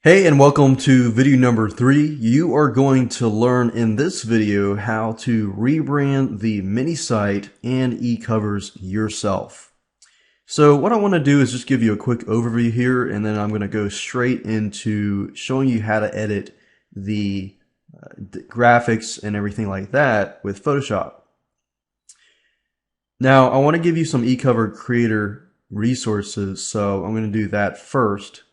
Hey, and welcome to video number 3. You are going to learn in this video how to rebrand the mini site and e-covers yourself. So what I want to do is just give you a quick overview here, and then I'm going to go straight into showing you how to edit the graphics and everything like that with Photoshop. Now, I want to give you some e-cover creator resources, so I'm going to do that first.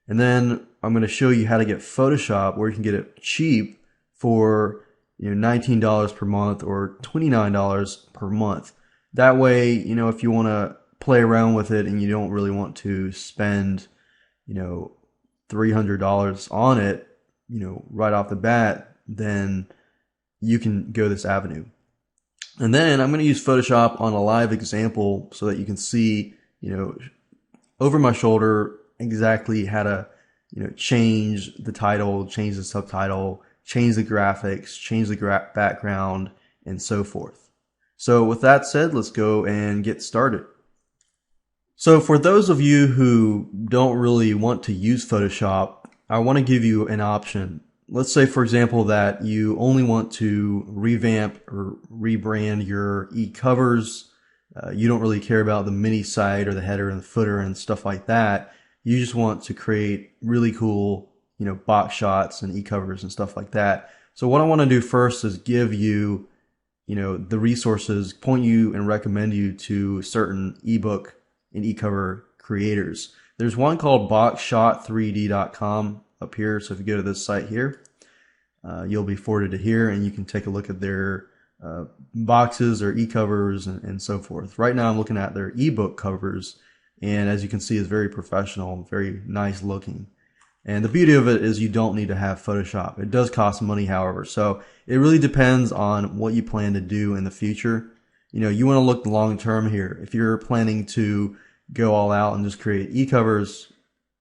And then I'm going to show you how to get Photoshop where you can get it cheap for $19 per month or $29 per month. That way, if you want to play around with it and you don't really want to spend, $300 on it, right off the bat, then you can go this avenue. And then I'm going to use Photoshop on a live example so that you can see, over my shoulder exactly how to change the title, change the subtitle, change the graphics, change the background, and so forth. So with that said, let's go and get started. So for those of you who don't really want to use Photoshop, I want to give you an option. Let's say, for example, that you only want to revamp or rebrand your e-covers. You don't really care about the mini site or the header and the footer and stuff like that. You just want to create really cool, box shots and e-covers and stuff like that. So what I want to do first is give you, the resources, point you and recommend you to certain ebook and e-cover creators. There's one called boxshot3d.com up here. So if you go to this site here, you'll be forwarded to here and you can take a look at their boxes or e-covers and so forth. Right now I'm looking at their ebook covers. And as you can see, it's very professional, very nice looking. And the beauty of it is you don't need to have Photoshop. It does cost money, however. So it really depends on what you plan to do in the future. You want to look long term here. If you're planning to go all out and just create e-covers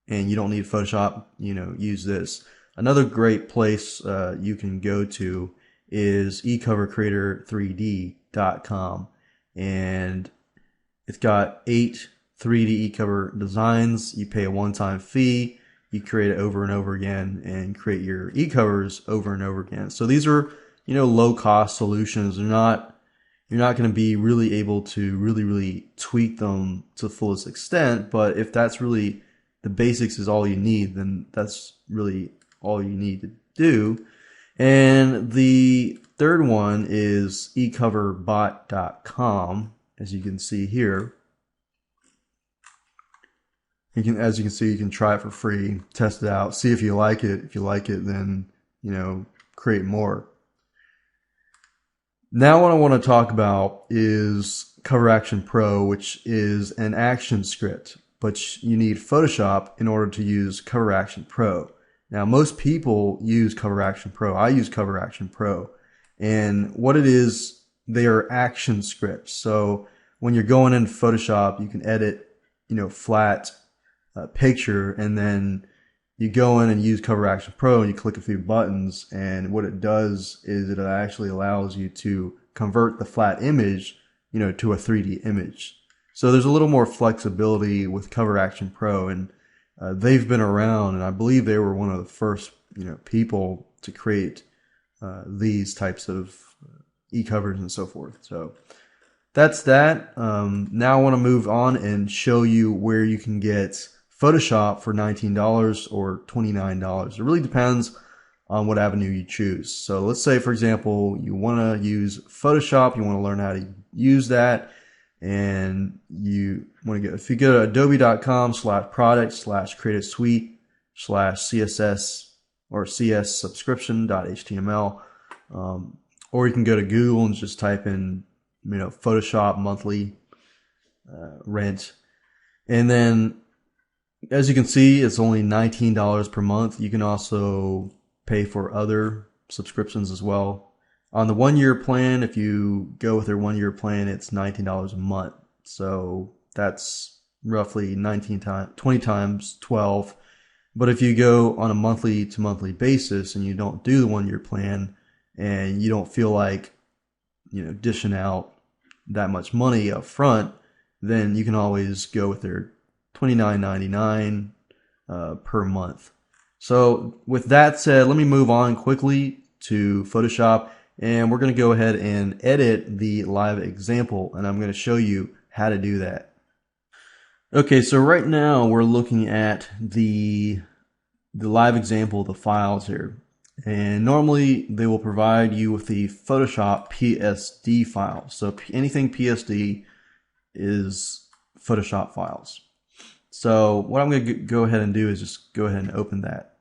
and you don't need Photoshop, use this. Another great place you can go to is ecovercreator3d.com. And it's got 8 3D e-cover designs. You pay a one-time fee. You create it over and over again and create your e-covers over and over again. So these are, low-cost solutions. You're not going to be really able to really tweak them to the fullest extent. But if that's really the basics is all you need, then that's really all you need to do. And the third one is ecoverbot.com, as you can see here. As you can see, you can try it for free, test it out, see if you like it. If you like it, then, create more. Now what I want to talk about is Cover Action Pro, which is an action script, but you need Photoshop in order to use Cover Action Pro. Now, most people use Cover Action Pro. I use Cover Action Pro. And what it is, they are action scripts. So when you're going into Photoshop, you can edit, flat picture, and then you go in and use Cover Action Pro and you click a few buttons, and what it does is it actually allows you to convert the flat image, to a 3D image. So there's a little more flexibility with Cover Action Pro, and they've been around, and I believe they were one of the first, people to create these types of e-covers and so forth. So that's that. Now I want to move on and show you where you can get Photoshop for $19 or $29. It really depends on what avenue you choose. So let's say, for example, you want to use Photoshop, you want to learn how to use that, and you want to if you go to adobe.com/product/creative suite/CSS or CS subscription.html, or you can go to Google and just type in, Photoshop monthly rent. And then, as you can see, it's only $19 per month. You can also pay for other subscriptions as well. On the 1-year plan, if you go with their 1-year plan, it's $19 a month. So that's roughly 20 times 12. But if you go on a monthly to monthly basis and you don't do the 1-year plan and you don't feel like, dishing out that much money up front, then you can always go with their $29.99 per month. So with that said, let me move on quickly to Photoshop, and we're going to go ahead and edit the live example, and I'm going to show you how to do that. Okay, so right now we're looking at the live example, the files here. And normally they will provide you with the Photoshop PSD file. So anything PSD is Photoshop files. So what I'm going to go ahead and do is just go ahead and open that.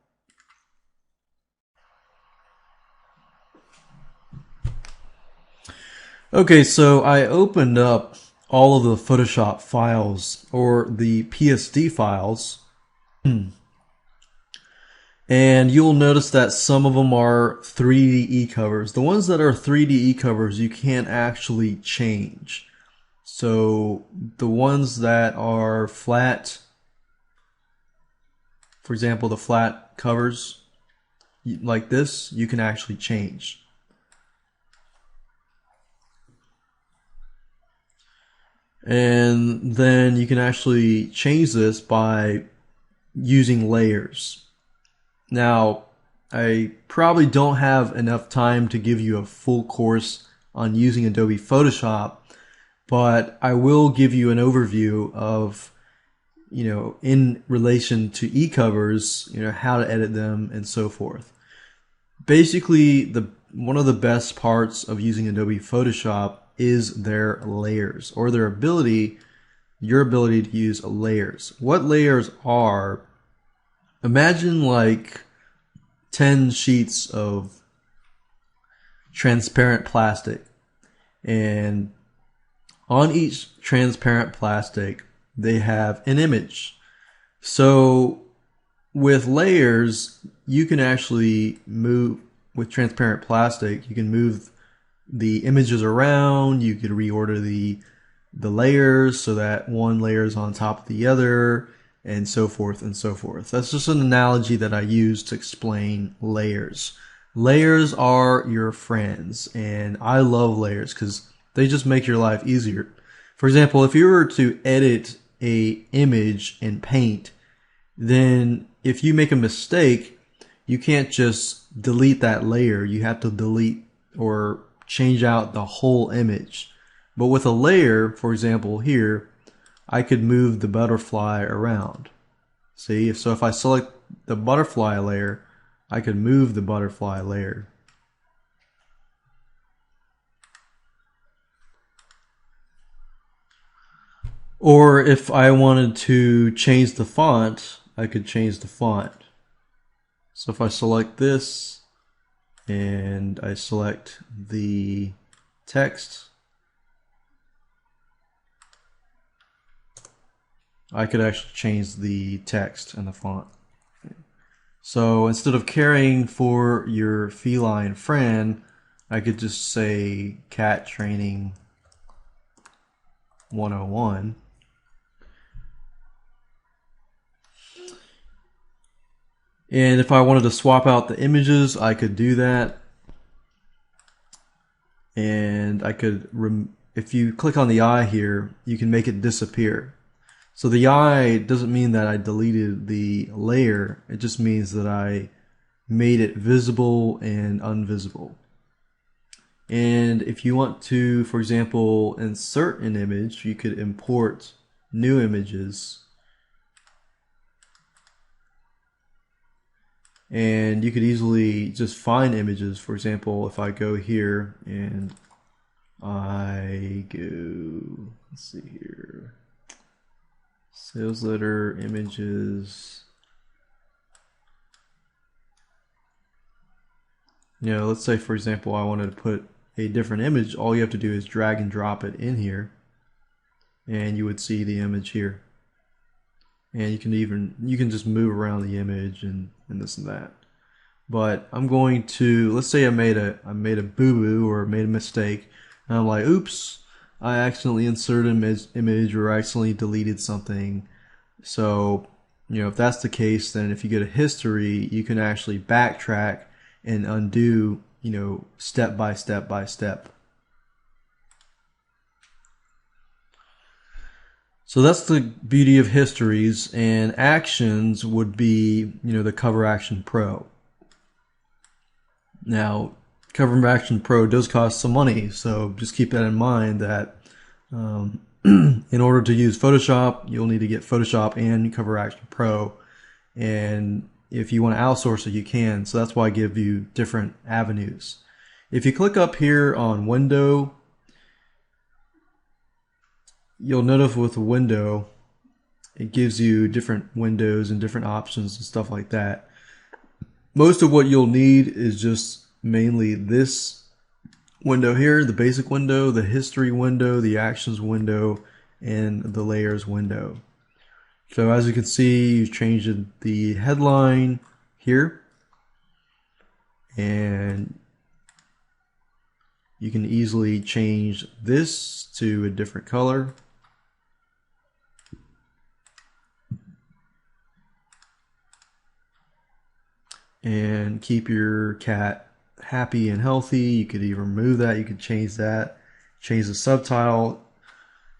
Okay, so I opened up all of the Photoshop files, or the PSD files. And you'll notice that some of them are 3D e-covers. The ones that are 3D e-covers you can't actually change. So the ones that are flat, for example, the flat covers like this, you can actually change. And then you can actually change this by using layers. Now, I probably don't have enough time to give you a full course on using Adobe Photoshop, but I will give you an overview of, in relation to e-covers, how to edit them and so forth. Basically, one of the best parts of using Adobe Photoshop is their layers, or your ability to use layers. What layers are, imagine like 10 sheets of transparent plastic, and on each transparent plastic they have an image. So with layers, you can actually move, with transparent plastic, you can move the images around, you could reorder the layers so that one layer is on top of the other, and so forth and so forth. That's just an analogy that I use to explain layers. Layers are your friends, and I love layers because they just make your life easier. For example, if you were to edit an image in Paint, then if you make a mistake, you can't just delete that layer. You have to delete or change out the whole image. But with a layer, for example here, I could move the butterfly around. See, so if I select the butterfly layer, I could move the butterfly layer. Or if I wanted to change the font, I could change the font. So if I select this and I select the text, I could actually change the text and the font. So instead of caring for your feline friend, I could just say cat training 101. And if I wanted to swap out the images, I could do that. And I could, if you click on the eye here, you can make it disappear. So the eye doesn't mean that I deleted the layer, it just means that I made it visible and invisible. And if you want to, for example, insert an image, you could import new images. And you could easily just find images. For example, if I go here and I go, let's see here, sales letter, images. Let's say, for example, I wanted to put a different image. All you have to do is drag and drop it in here, and you would see the image here. And you can just move around the image and this and that. But I'm going to, let's say I made a boo-boo or made a mistake, and I'm like, oops, I accidentally inserted an image or I accidentally deleted something. So, if that's the case, then if you go to history, you can actually backtrack and undo, step by step by step. So that's the beauty of histories, and actions would be, the Cover Action Pro. Now, Cover Action Pro does cost some money, so just keep that in mind that in order to use Photoshop, you'll need to get Photoshop and Cover Action Pro. And if you want to outsource it, you can. So that's why I give you different avenues. If you click up here on Window, you'll notice with the window, it gives you different windows and different options and stuff like that. Most of what you'll need is just mainly this window here, the basic window, the history window, the actions window, and the layers window. So as you can see, you've changed the headline here, and you can easily change this to a different color. And keep your cat happy and healthy. You could even remove that. You could change that. Change the subtitle.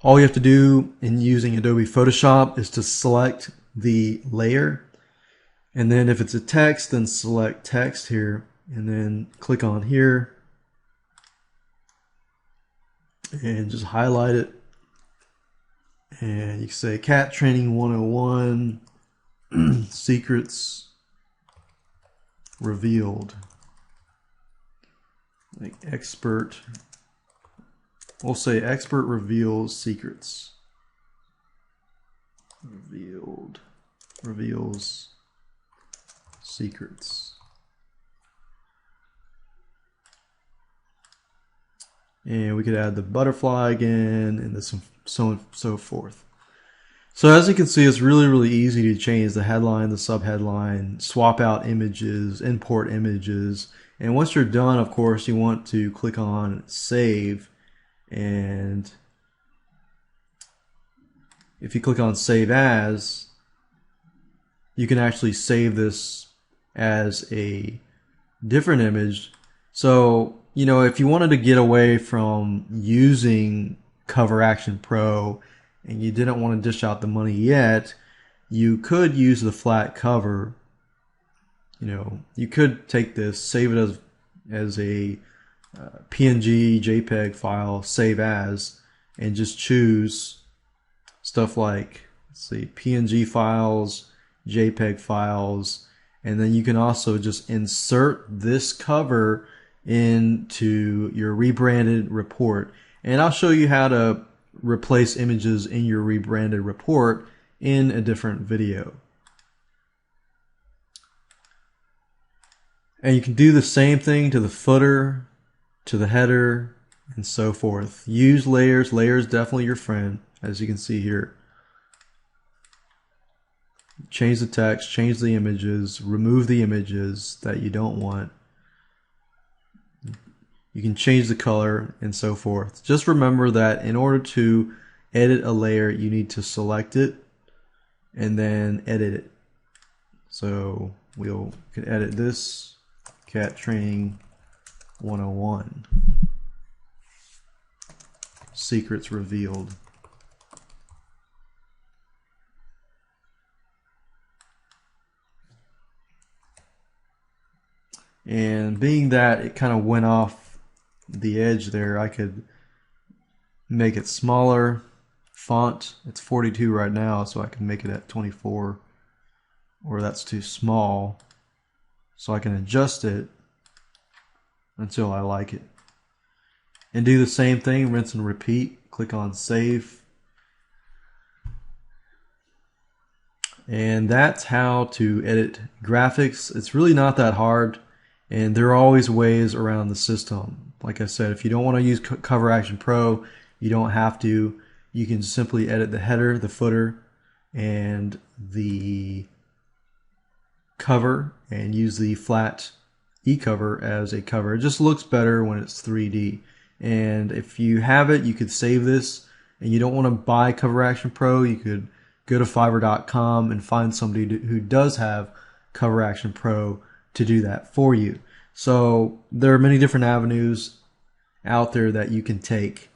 All you have to do in using Adobe Photoshop is to select the layer. And then if it's a text, then select text here. And then click on here. And just highlight it. And you can say Cat Training 101 Secrets Revealed. Like expert. We'll say expert reveals secrets. Reveals secrets. And we could add the butterfly again, and this so on and so forth. So as you can see, it's really easy to change the headline, the subheadline, swap out images, import images. And once you're done, of course, you want to click on Save. And if you click on Save As, you can actually save this as a different image. So, if you wanted to get away from using Cover Action Pro and you didn't want to dish out the money yet, you could use the flat cover. You could take this, save it as a PNG, JPEG file, save as, and just choose stuff like, let's see, PNG files, JPEG files, and then you can also just insert this cover into your rebranded report. And I'll show you how to replace images in your rebranded report in a different video. And you can do the same thing to the footer, to the header, and so forth. Use layers. Layers definitely your friend, as you can see here. Change the text, change the images, remove the images that you don't want. You can change the color and so forth. Just remember that in order to edit a layer, you need to select it and then edit it. So we can edit this, Cat Training 101, Secrets Revealed. And being that it kind of went off the edge there, I could make it smaller. Font, it's 42 right now, so I can make it at 24, or that's too small. So I can adjust it until I like it. And do the same thing, rinse and repeat. Click on Save. And that's how to edit graphics. It's really not that hard, and there are always ways around the system. Like I said, if you don't want to use Cover Action Pro, you don't have to. You can simply edit the header, the footer, and the cover, and use the flat e-cover as a cover. It just looks better when it's 3D. And if you have it, you could save this, and you don't want to buy Cover Action Pro, you could go to Fiverr.com and find somebody who does have Cover Action Pro to do that for you. So there are many different avenues out there that you can take.